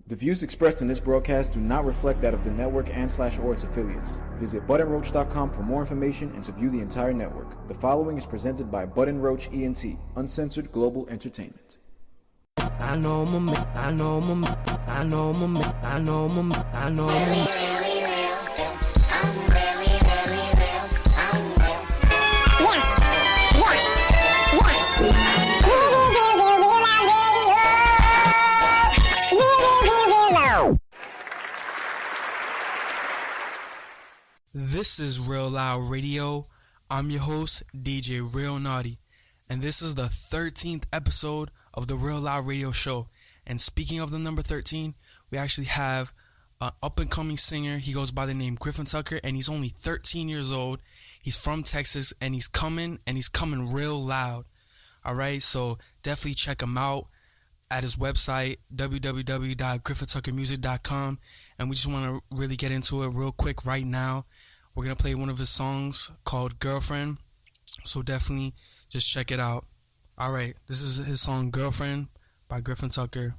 The views expressed in this broadcast do not reflect that of the network and/or its affiliates. Visit buttonroach.com for more information and to view the entire network. The following is presented by Button Roach ENT, Uncensored Global Entertainment. I know This is Real Loud Radio. I'm your host, DJ Real Naughty, and this is the 13th episode of the Real Loud Radio Show. And speaking of the number 13, we actually have an up-and-coming singer. He goes by the name Griffin Tucker, and he's only 13 years old. He's from Texas, and he's coming real loud. All right, so definitely check him out at his website, www.griffintuckermusic.com. And we just want to really get into it real quick right now. We're going to play one of his songs called Girlfriend. So definitely just check it out. All right, this is his song Girlfriend by Griffin Tucker.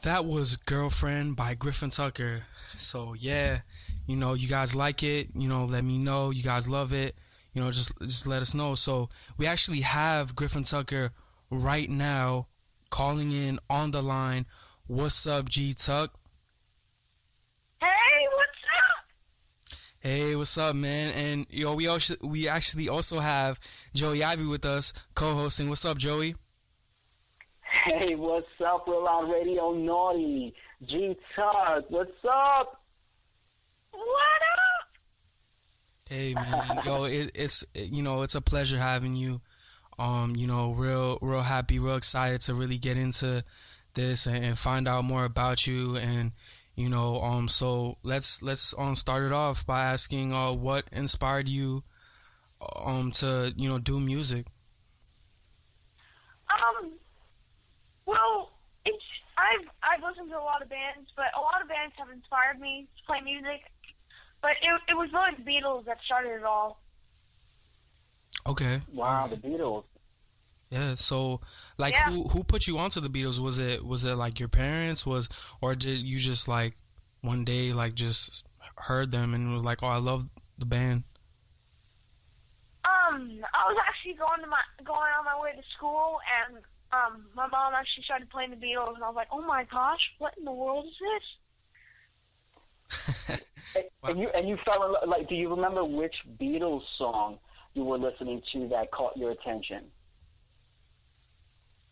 That was Girlfriend by Griffin Tucker. So yeah, you guys like it, let me know. You guys love it, just let us know. So we actually have Griffin Tucker right now calling in on the line. What's up, G Tuck? Hey, what's up? Hey, what's up, man? And we actually also have Joey Ivy with us co-hosting. What's up, Joey? Hey, what's up, Real Loud Radio Naughty? G-Tuck, what's up? What up? Hey, man. It's a pleasure having you. Real happy, real excited to really get into this and find out more about you. And, so let's start it off by asking what inspired you to, do music. Well, I've listened to a lot of bands, but a lot of bands have inspired me to play music. But it was really the Beatles that started it all. Okay. Wow, All right. the Beatles. Yeah. So, like, Yeah. who put you onto the Beatles? Was it like your parents or did you just like one day like just heard them and was like, oh, I love the band? I was actually going on my way to school, and my mom actually started playing the Beatles, and I was like, oh my gosh, what in the world is this? Wow. And you fell in love, like, do you remember which Beatles song you were listening to that caught your attention?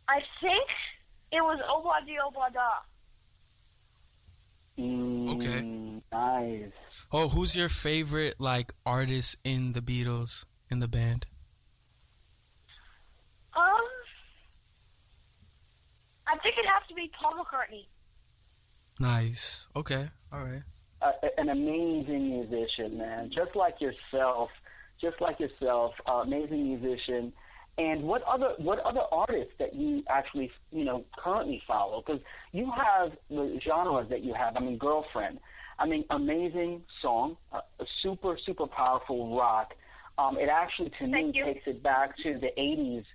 I think it was Obla Di Obla Da. Okay. Nice. Oh, who's your favorite like artist in the Beatles in the band? I think it'd have to be Paul McCartney. Nice. Okay. All right. An amazing musician, man. Just like yourself. Amazing musician. And what other artists that you actually currently follow? Because you have the genres that you have. I mean, Girlfriend. I mean, amazing song, a super powerful rock. It actually to me takes it back to the '80s,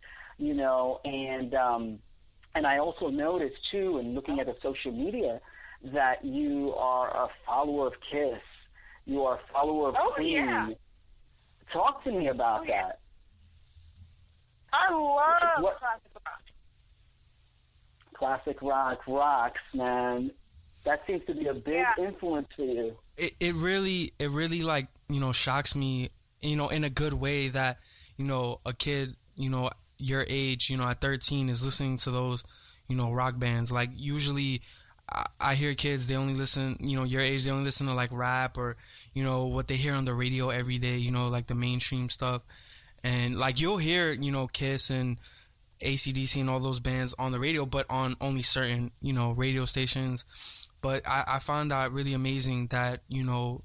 and I also noticed too, in looking at the social media, that you are a follower of Kiss. You are a follower of Queen. Yeah. Talk to me about that. I love classic rock. Classic rock rocks, man. That seems to be a big influence for you. It really like, shocks me, in a good way that, a kid, your age, at 13 is listening to those, rock bands. Like usually I hear kids, they only listen, your age, they only listen to like rap or, what they hear on the radio every day, like the mainstream stuff. And like you'll hear, Kiss and AC/DC and all those bands on the radio, but on only certain, radio stations. But I found that really amazing that, you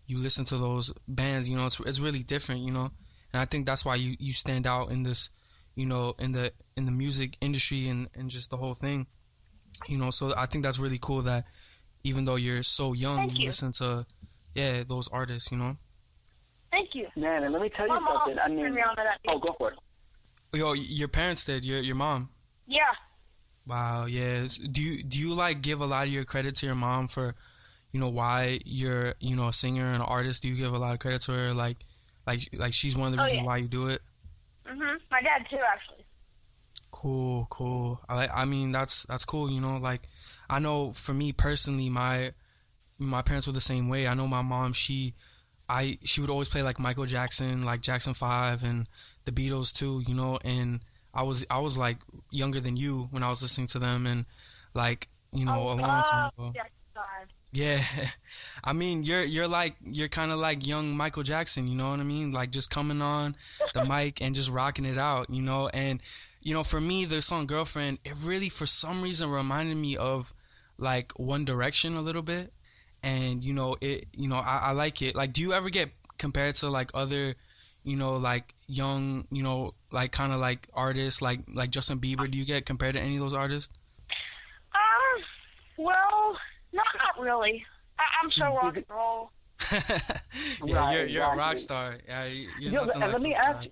listen to those bands, it's really different, and I think that's why you stand out in this, in the music industry and just the whole thing, so I think that's really cool that even though you're so young, you listen to, those artists, Thank you. Man, and let me tell you something. I mean, go for it. Yo, your parents did, your mom. Yeah. Wow, yeah. Do you like give a lot of your credit to your mom for, why you're, a singer and an artist? Do you give a lot of credit to her, like she's one of the reasons why you do it? My dad too, actually. Cool. I mean that's cool, like I know for me personally, my parents were the same way. I know my mom, she would always play like Michael Jackson, like Jackson 5 and the Beatles too, and I was like younger than you when I was listening to them, and like, a long time ago. Yeah. I mean, you're kind of like young Michael Jackson, you know what I mean? Like just coming on the mic and just rocking it out, and for me, the song Girlfriend, it really for some reason reminded me of like One Direction a little bit. And I like it. Like, do you ever get compared to like other, like young, like kind of like artists, like Justin Bieber? Do you get compared to any of those artists? Well, not really. I'm so rock and roll. Yeah, you're a rock star. Yeah, you're nothing like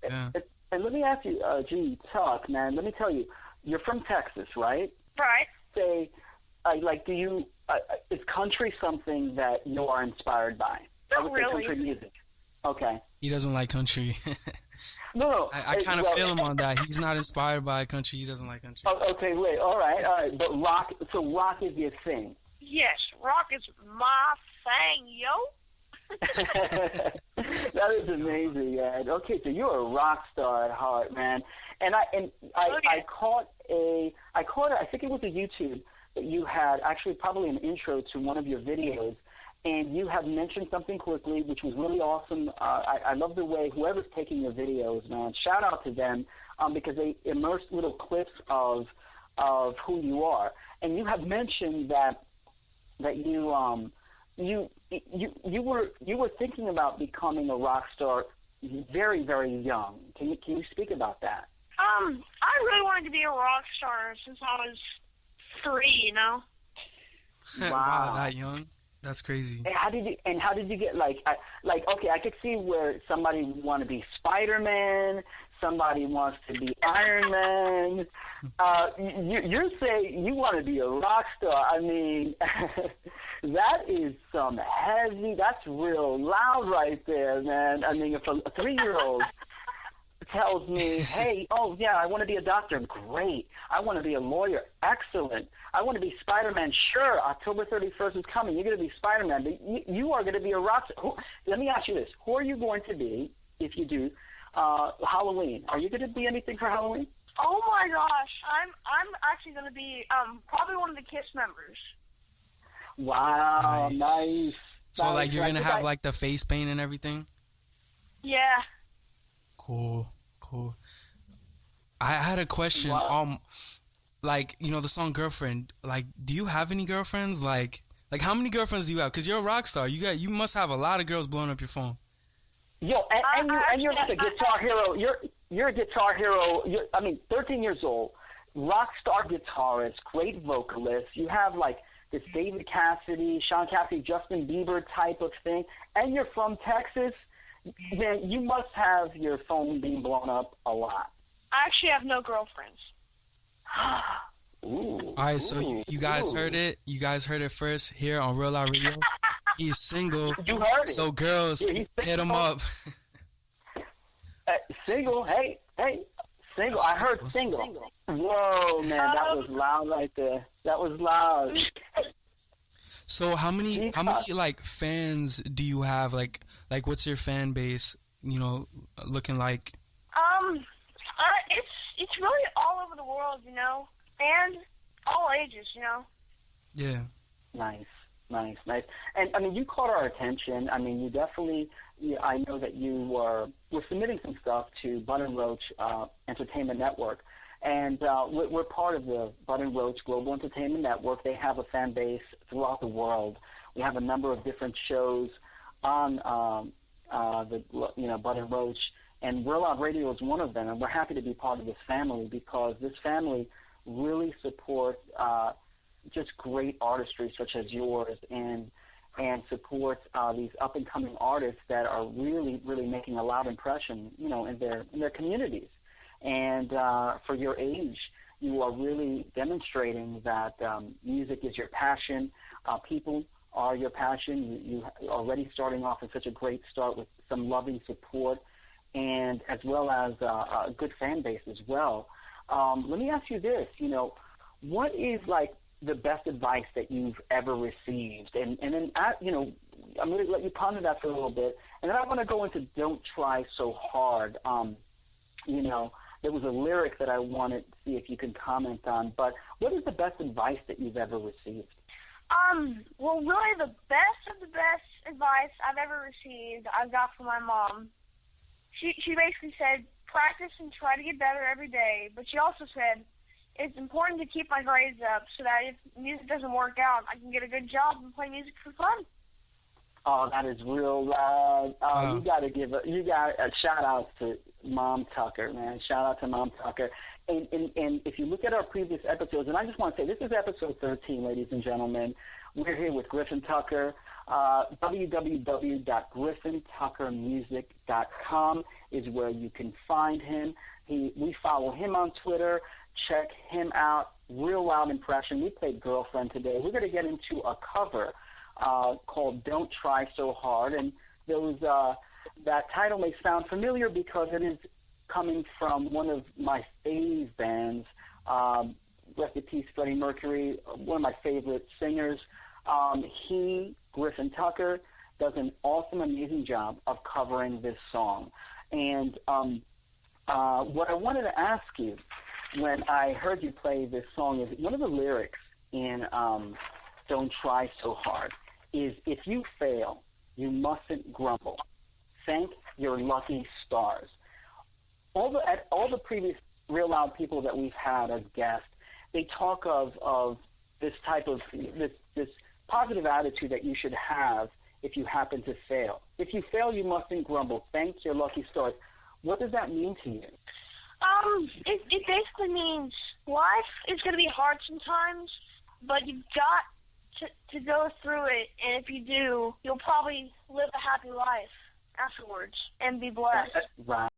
those guys. And let me ask you, G Tuck, man. Let me tell you, you're from Texas, right? Right. Say, do you? Is country something that you are inspired by? Not really. Country music. Okay. He doesn't like country. No. I kind of feel him on that. He's not inspired by country. He doesn't like country. Oh, okay, wait. All right. But rock. So rock is your thing. Yes, rock is my thing, yo. That is amazing, man. Okay, so you're a rock star at heart, man. And I caught I think it was a YouTube that you had, actually probably an intro to one of your videos, and you had mentioned something quickly, which was really awesome. I love the way whoever's taking your videos, man, shout out to them, because they immerse little clips of who you are. And you have mentioned that you were thinking about becoming a rock star very, very young. Can you speak about that? I really wanted to be a rock star since I was 3, Wow, that young? That's crazy. And how did you get okay, I could see where somebody would want to be Spider-Man, Somebody wants to be Iron Man. You're saying you want to be a rock star. I mean, that is some heavy, that's real loud right there, man. I mean, if a 3-year-old tells me, hey, oh, yeah, I want to be a doctor, great. I want to be a lawyer, excellent. I want to be Spider-Man, sure, October 31st is coming. You're going to be Spider-Man, but you are going to be a rock star. Let me ask you this. Who are you going to be, if you do, Halloween? Are you going to be anything for Halloween? Oh my gosh, I'm actually going to be probably one of the KISS members. Wow, nice. So nice. like you're going to have like the face paint and everything? Yeah. Cool. I had a question. Wow. Like, you know, the song Girlfriend, like, do you have any girlfriends? Like how many girlfriends do you have? Because you're a rock star. You must have a lot of girls blowing up your phone. Yo, and you're like a guitar hero. You're a guitar hero. 13 years old, rock star guitarist, great vocalist. You have like this David Cassidy, Sean Cassidy, Justin Bieber type of thing, and you're from Texas. Man, you must have your phone being blown up a lot. I actually have no girlfriends. All right, so you guys heard it. You guys heard it first here on Real Loud Radio. He's single. You heard it. So girls, hit him up. Single, hey, single. I heard single. Whoa, man, that was loud right there. That was loud. So how many like fans do you have? Like what's your fan base? You know, looking like? It's really all over the world, you know, and all ages, you know. Yeah. Nice. And I mean, you caught our attention. I mean, you definitely. I know that you were submitting some stuff to Bud & Roach Entertainment Network, and we're part of the Bud & Roach Global Entertainment Network. They have a fan base throughout the world. We have a number of different shows on the Bud & Roach, and Real Loud Radio is one of them. And we're happy to be part of this family because this family really supports just great artistry such as yours and supports these up-and-coming artists that are really, really making a loud impression, you know, in their communities. And for your age, you are really demonstrating that music is your passion. People are your passion. You are already starting off in such a great start with some loving support, and as well as a good fan base as well. Let me ask you this, you know, what is like the best advice that you've ever received? And then, you know, I'm going to let you ponder that for a little bit. And then I want to go into Don't Try So Hard. You know, there was a lyric that I wanted to see if you could comment on. But what is the best advice that you've ever received? Well, really the best of the best advice I've ever received I got from my mom. She basically said, practice and try to get better every day. But she also said, it's important to keep my grades up so that if music doesn't work out, I can get a good job and play music for fun. Oh, that is real loud. You got a shout out to Mom Tucker, man. Shout out to Mom Tucker. And if you look at our previous episodes, and I just want to say this is episode 13, ladies and gentlemen. We're here with Griffin Tucker. www.griffintuckermusic.com is where you can find him. We follow him on Twitter. Check him out. Real loud impression. We played Girlfriend today. We're going to get into a cover called Don't Try So Hard. And that title may sound familiar because it is coming from one of my fave bands, rest in peace, Freddie Mercury, one of my favorite singers. Griffin Tucker, does an awesome, amazing job of covering this song. And what I wanted to ask you when I heard you play this song is one of the lyrics in Don't Try So Hard is, if you fail, you mustn't grumble. Thank your lucky stars. All the previous Real Loud people that we've had as guests, they talk of this type of this positive attitude that you should have if you happen to fail. If you fail, you mustn't grumble. Thank your lucky stars. What does that mean to you? It basically means life is going to be hard sometimes, but you've got to go through it, and if you do, you'll probably live a happy life afterwards and be blessed. Right.